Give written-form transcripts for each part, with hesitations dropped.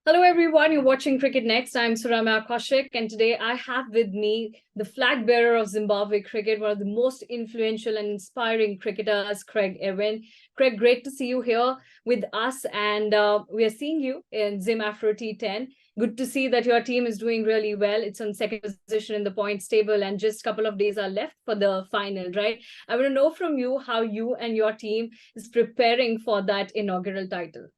Hello, everyone. You're watching Cricket Next. I'm Surama Kaushik, and today I have with me the flag bearer of Zimbabwe cricket, one of the most influential and inspiring cricketers, Craig Ervine. Craig, great to see you here with us, and we are seeing you in ZimAfro T10. Good to see that your team is doing really well. It's on second position in the points table, and just a couple of days are left for the final, right? I want to know from you how you and your team is preparing for that inaugural title.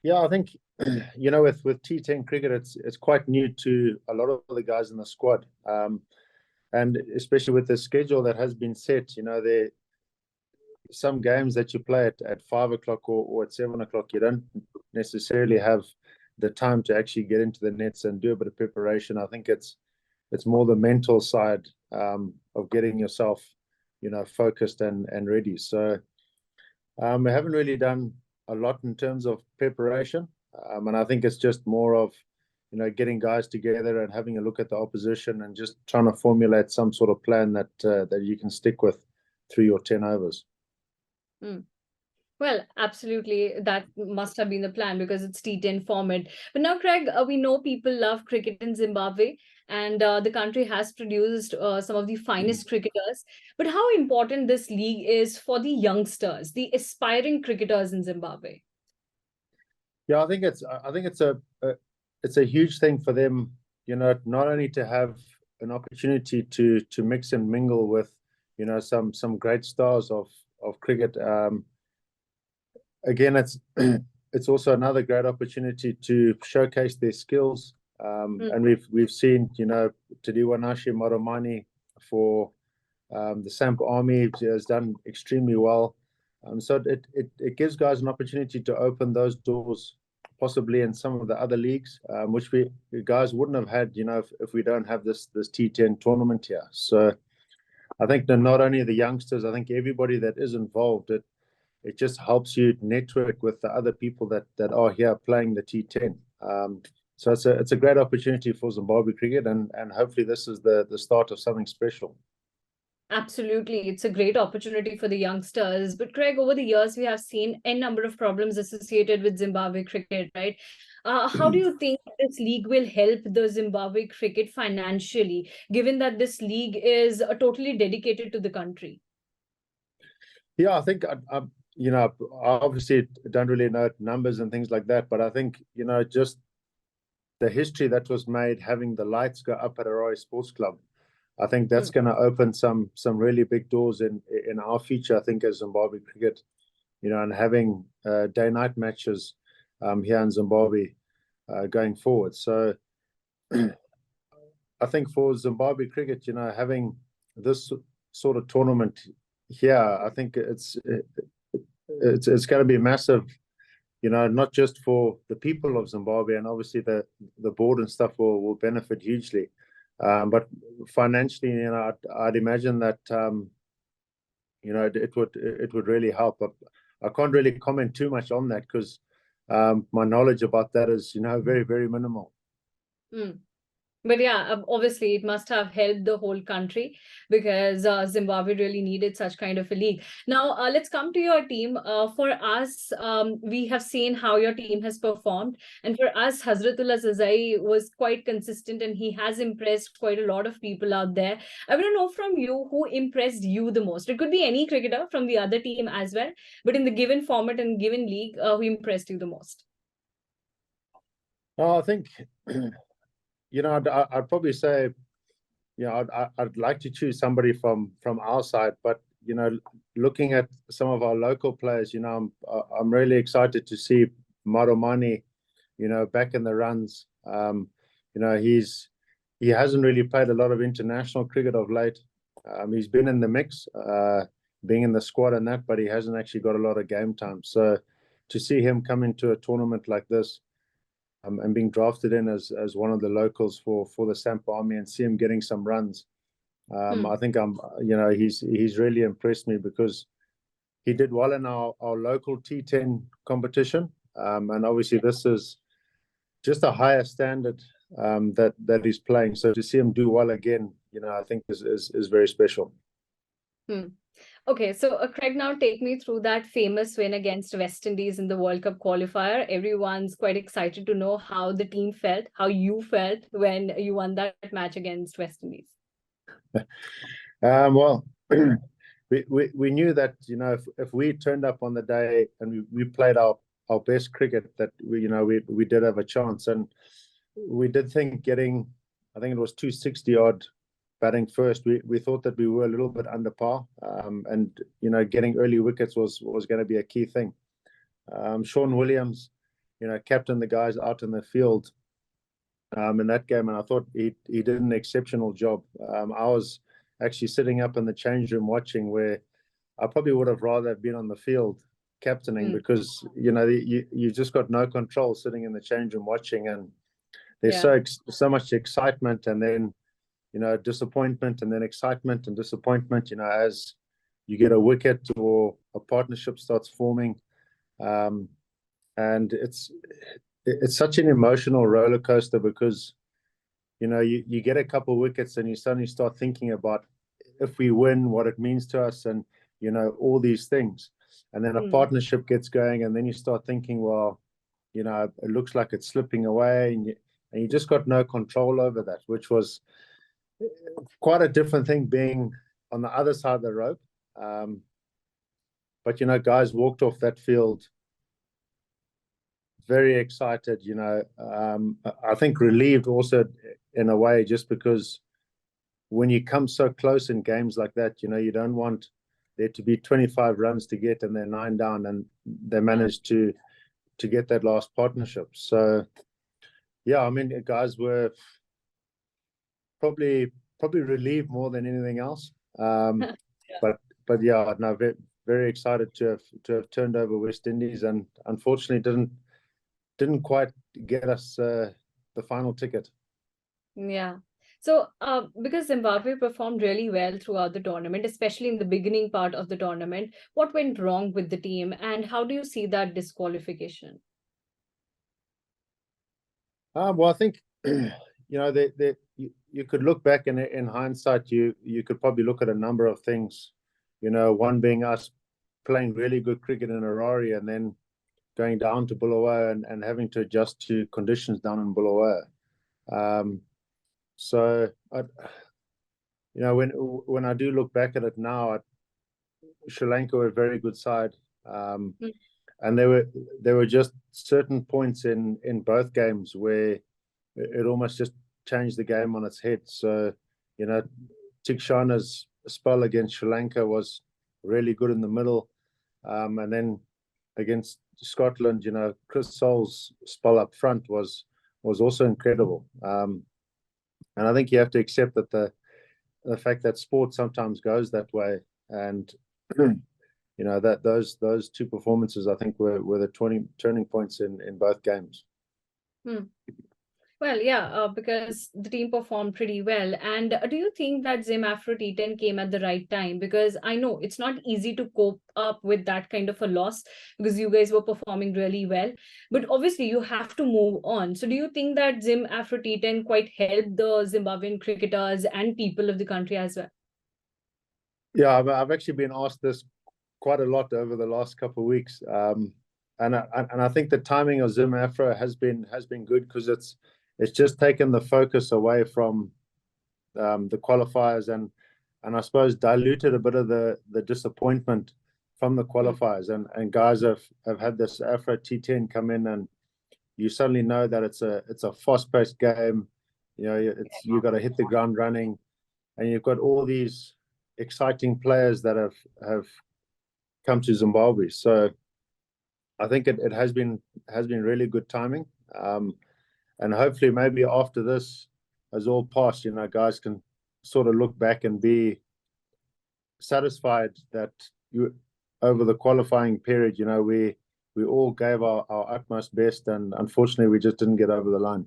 Yeah, I think with T10 cricket, it's quite new to a lot of the guys in the squad, and especially with the schedule that has been set. There some games that you play at 5 o'clock or at 7 o'clock, you don't necessarily have the time to actually get into the nets and do a bit of preparation. I think it's more the mental side of getting yourself, focused and ready. So we haven't really done a lot in terms of preparation, and I think it's just more of getting guys together and having a look at the opposition and just trying to formulate some sort of plan that you can stick with through your 10 overs. Well, absolutely. That must have been the plan because it's T10 format. But now, Craig, we know people love cricket in Zimbabwe, and the country has produced some of the finest cricketers. But how important this league is for the youngsters, the aspiring cricketers in Zimbabwe? Yeah, I think it's a huge thing for them. Not only to have an opportunity to mix and mingle with some great stars of cricket. Again, it's also another great opportunity to showcase their skills. And we've seen Tadiwanashi Maromani for the Samp Army has done extremely well. So it gives guys an opportunity to open those doors, possibly in some of the other leagues, which we guys wouldn't have had, if we don't have this T10 tournament here. So I think that not only the youngsters, I think everybody that is involved, it just helps you network with the other people that are here playing the T10. So it's a great opportunity for Zimbabwe cricket, and hopefully this is the start of something special. Absolutely. It's a great opportunity for the youngsters. But Craig, over the years, we have seen a number of problems associated with Zimbabwe cricket, right? How do you think this league will help the Zimbabwe cricket financially, given that this league is totally dedicated to the country? Yeah, I think, I obviously don't really know numbers and things like that, but I think, just the history that was made, having the lights go up at Arroyo Sports Club, I think that's going to open some really big doors in our future, I think, as Zimbabwe cricket, and having day-night matches here in Zimbabwe going forward. So I think for Zimbabwe cricket, having this sort of tournament here, I think it's going to be massive, not just for the people of Zimbabwe, and obviously the board and stuff will benefit hugely. But financially, I'd imagine that it would really help. I can't really comment too much on that because my knowledge about that is very, very minimal. But yeah, obviously it must have helped the whole country because Zimbabwe really needed such kind of a league. Now, let's come to your team. For us, we have seen how your team has performed. And for us, Hazratullah Zazai was quite consistent and he has impressed quite a lot of people out there. I want to know from you who impressed you the most. It could be any cricketer from the other team as well. But in the given format and given league, who impressed you the most? I think... I'd probably say, I'd like to choose somebody from our side, but looking at some of our local players, I'm really excited to see Maromani, back in the runs. He hasn't really played a lot of international cricket of late. He's been in the mix, being in the squad and that, but he hasn't actually got a lot of game time. So to see him come into a tournament like this, and being drafted in as one of the locals for the Samp Army and see him getting some runs, I think he's really impressed me because he did well in our local T10 competition, and obviously this is just a higher standard that he's playing. So to see him do well again, I think is very special. Okay, so Craig, now take me through that famous win against West Indies in the World Cup qualifier. Everyone's quite excited to know how the team felt, how you felt when you won that match against West Indies. Well, we knew that, you know, if we turned up on the day and we played our best cricket, that we did have a chance. And we did think getting, I think it was 260 odd batting first, we thought that we were a little bit under par. And you know, getting early wickets was going to be a key thing. Sean Williams, you know, captained the guys out in the field in that game, and I thought he did an exceptional job. I was actually sitting up in the change room watching, where I probably would have rather been on the field captaining, because you know, you just got no control sitting in the change room watching, and there's so much excitement, and then, you know, disappointment, and then excitement and disappointment, you know, as you get a wicket or a partnership starts forming. And it's such an emotional roller coaster, because, you know, you get a couple of wickets and you suddenly start thinking about, if we win, what it means to us, and, you know, all these things. And then a partnership gets going, and then you start thinking, well, you know, it looks like it's slipping away, and you just got no control over that, which was quite a different thing being on the other side of the rope. But, you know, guys walked off that field very excited, you know. I think relieved also in a way, just because when you come so close in games like that, you know, you don't want there to be 25 runs to get and they're 9 down, and they managed to get that last partnership. So yeah, I mean, guys were probably relieved more than anything else. But yeah, no, very, very excited to have turned over West Indies, and unfortunately didn't quite get us the final ticket. Yeah. So, because Zimbabwe performed really well throughout the tournament, especially in the beginning part of the tournament, what went wrong with the team, and how do you see that disqualification? Well, I think you know, you could look back, and in hindsight, you could probably look at a number of things. You know, one being us playing really good cricket in Harare, and then going down to Bulawayo and having to adjust to conditions down in Bulawayo. So, you know, when I do look back at it now, Sri Lanka were a very good side, and there were just certain points in both games where it almost just changed the game on its head. So, you know, Tikshana's spell against Sri Lanka was really good in the middle, and then against Scotland, you know, Chris Soule's spell up front was also incredible. And I think you have to accept that the fact that sport sometimes goes that way, and you know, that those two performances, I think, were the turning points in both games. Well, yeah, because the team performed pretty well. And do you think that ZimAfro T10 came at the right time? Because I know it's not easy to cope up with that kind of a loss, because you guys were performing really well. But obviously, you have to move on. So do you think that ZimAfro T10 quite helped the Zimbabwean cricketers and people of the country as well? Yeah, I've actually been asked this quite a lot over the last couple of weeks. And I think the timing of ZimAfro has been good, because it's just taken the focus away from the qualifiers, and I suppose diluted a bit of the disappointment from the qualifiers, and guys have had this Afro T10 come in, and you suddenly know that it's a fast-paced game. You know, you got to hit the ground running, and you've got all these exciting players that have come to Zimbabwe. So I think it has been really good timing. And hopefully maybe after this has all passed, you know, guys can sort of look back and be satisfied that over the qualifying period, you know, we all gave our utmost best, and unfortunately we just didn't get over the line.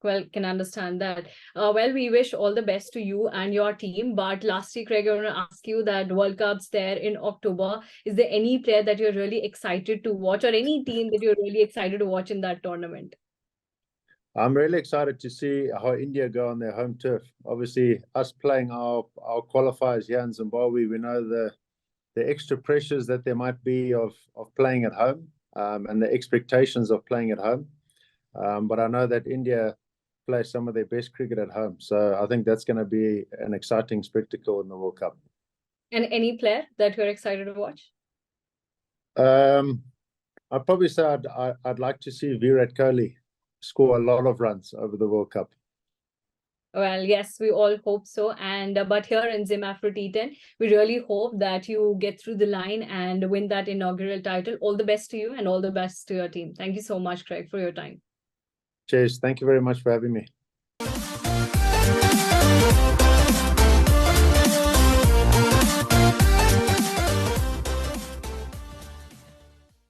Well, can understand that. Well, we wish all the best to you and your team. But lastly, Craig, I want to ask you that World Cup's there in October. Is there any player that you're really excited to watch, or any team that you're really excited to watch in that tournament? I'm really excited to see how India go on their home turf. Obviously, us playing our qualifiers here in Zimbabwe, we know the extra pressures that there might be of playing at home, and the expectations of playing at home. But I know that India play some of their best cricket at home. So I think that's going to be an exciting spectacle in the World Cup. And any player that you're excited to watch? I'd probably say I'd like to see Virat Kohli score a lot of runs over the World Cup. Well, yes, we all hope so. And but here in ZimAfro T10, we really hope that you get through the line and win that inaugural title. All the best to you and all the best to your team. Thank you so much, Craig, for your time. Cheers. Thank you very much for having me.